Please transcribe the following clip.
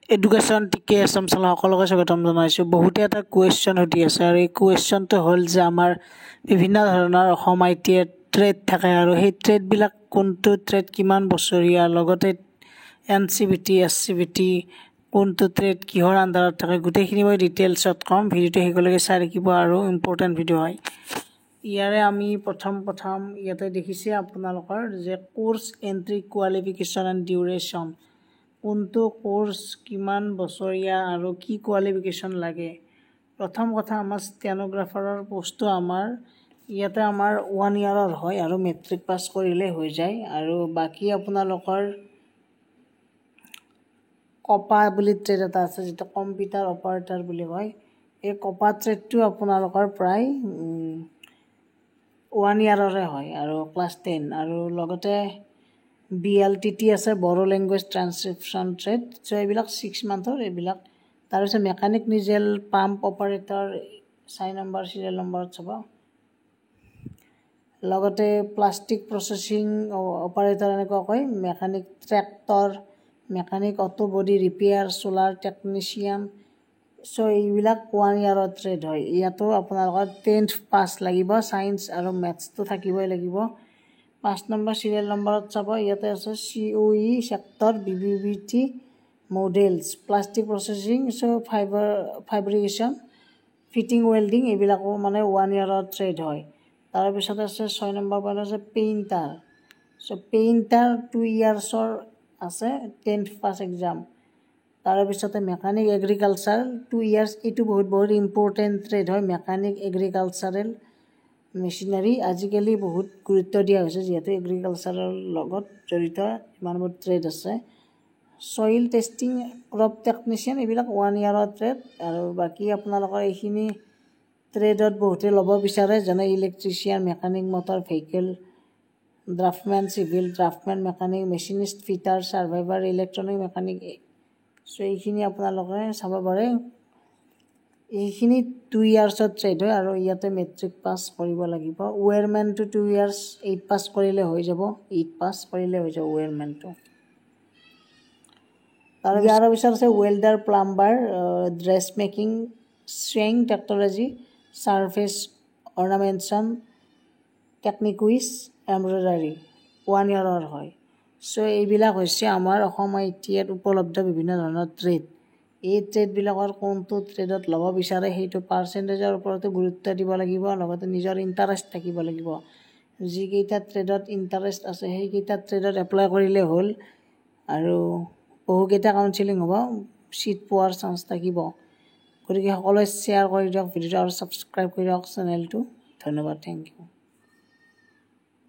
Education টিকে আছাম চালা সকলোকে স্বাগতম জনাইছোঁ। বহুতে এটা কুৱেশ্যন সুধি আছে আৰু এই কুৱেশ্যনটো হ'ল যে আমাৰ বিভিন্ন ধৰণৰ অসম ITI ট্ৰেড থাকে আৰু সেই ট্ৰেডবিলাক কোনটো ট্ৰেড কিমান বছৰীয়া, লগতে NCVT SCVT কোনটো ট্ৰেড কিহৰ আণ্ডাৰত থাকে, গোটেইখিনি মই ডিটেইলছত ক'ম। ভিডিঅ'টো শেষলৈকে চাই থাকিব আৰু ইম্পৰ্টেণ্ট ভিডিঅ' হয়। ইয়াৰে আমি প্ৰথম ইয়াতে দেখিছে আপোনালোকৰ যে course entry qualification and duration, কোনটো কোৰ্চ কিমান বছৰীয়া আৰু কি কোৱালিফিকেশ্যন লাগে। প্ৰথম কথা, আমাৰ ষ্টেন'গ্ৰাফাৰৰ পোষ্টটো আমাৰ ইয়াতে 1 ইয়াৰৰ হয় আৰু মেট্ৰিক পাছ কৰিলে হৈ যায়। আৰু বাকী আপোনালোকৰ কপা বুলি ট্ৰেড এটা আছে, যিটো কম্পিউটাৰ অপাৰেটৰ বুলি কয়। এই কপা ট্ৰেডটো আপোনালোকৰ প্ৰায় 1 ইয়াৰৰে হয় আৰু ক্লাছ 10। আৰু লগতে BLTT আছে, Bodo language transcription trade. So' এইবিলাক 6 মান্থৰ এইবিলাক। তাৰপিছত mechanic diesel pump operator 4 number serial নম্বৰত চাব। লগতে প্লাষ্টিক প্ৰচেছিং অপাৰেটৰ এনেকুৱা কয়, mechanic tractor, mechanic auto body repair, solar technician. So' এইবিলাক 1 ইয়াৰৰ ট্ৰেড হয়। ইয়াতো আপোনালোকৰ 10th পাছ লাগিব, ছায়েন্স আৰু মেথছটো থাকিবই লাগিব। 5 নম্বৰ চিৰিয়েল নম্বৰত চাব, ইয়াতে আছে COE চেক্টৰ, BBBT মডেলছ, প্লাষ্টিক প্ৰচেছিং, চ' ফাইব্ৰিকেশ্যন, ফিটিং, ৱেল্ডিং, এইবিলাকো 1 ইয়াৰৰ ট্ৰেড হয়। তাৰপিছত আছে 6 নম্বৰ পইণ্ট আছে পেইণ্টাৰ। চ' পেইণ্টাৰ 2 ইয়াৰ্ছৰ আছে, 10th পাছ এক্সাম। তাৰপিছতে মেকানিক এগ্ৰিকালচাৰ 2 ইয়াৰ্ছ, এইটো বহুত ইম্পৰ্টেণ্ট ট্ৰেড হয়। মেকানিক এগ্ৰিকালচাৰেল মেচিনাৰী আজিকালি বহুত গুৰুত্ব দিয়া হৈছে, যিহেতু এগ্ৰিকালচাৰৰ লগত জড়িত ইমানবোৰ ট্ৰেড আছে। চইল টেষ্টিং, ক্ৰপ টেকনিচিয়ান, এইবিলাক 1 ইয়াৰৰ ট্ৰেড। আৰু বাকী আপোনালোকৰ এইখিনি ট্ৰেডত বহুতে ল'ব বিচাৰে, যেনে electrician, mechanic motor vehicle, draughtsman, civil draughtsman, mechanic, machinist, fitter, surveyor, electronic mechanic. So' এইখিনি আপোনালোকে চাব পাৰে। এইখিনি 2 ইয়াৰ্ছৰ ট্ৰেড হয় আৰু ইয়াতে মেট্ৰিক পাছ কৰিব লাগিব। ৱেৰমেনটো 2 ইয়াৰ্ছ, 8 পাছ কৰিলে হৈ যাব, 8 পাছ কৰিলে হৈ যাব ৱেৰমেনটো। তাৰ ইয়াৰ পিছত আছে ৱেল্ডাৰ, প্লাম্বাৰ, ড্ৰেছ মেকিং, ছুৱেইং technology, surface ornamentation, techniques, embroidery 1 ইয়াৰৰ হয়। চ' এইবিলাক হৈছে আমাৰ অসম ITIত উপলব্ধ বিভিন্ন ধৰণৰ ট্ৰেড। এই ট্ৰেডবিলাকৰ কোনটো ট্ৰেডত ল'ব বিচাৰে সেইটো পাৰ্চেণ্টেজৰ ওপৰতো গুৰুত্ব দিব লাগিব, লগতে নিজৰ ইণ্টাৰেষ্ট থাকিব লাগিব। যিকেইটা ট্ৰেডত ইণ্টাৰেষ্ট আছে সেইকেইটা ট্ৰেডত এপ্লাই কৰিলে হ'ল আৰু বহুকেইটা কাউন্সেলিং হ'ব, ছিট পোৱাৰ চান্স থাকিব। গতিকে সকলোৱে শ্বেয়াৰ কৰি দিয়ক ভিডিঅ'টো আৰু ছাবস্ক্ৰাইব কৰি দিয়ক চেনেলটো। ধন্যবাদ, থেংক ইউ।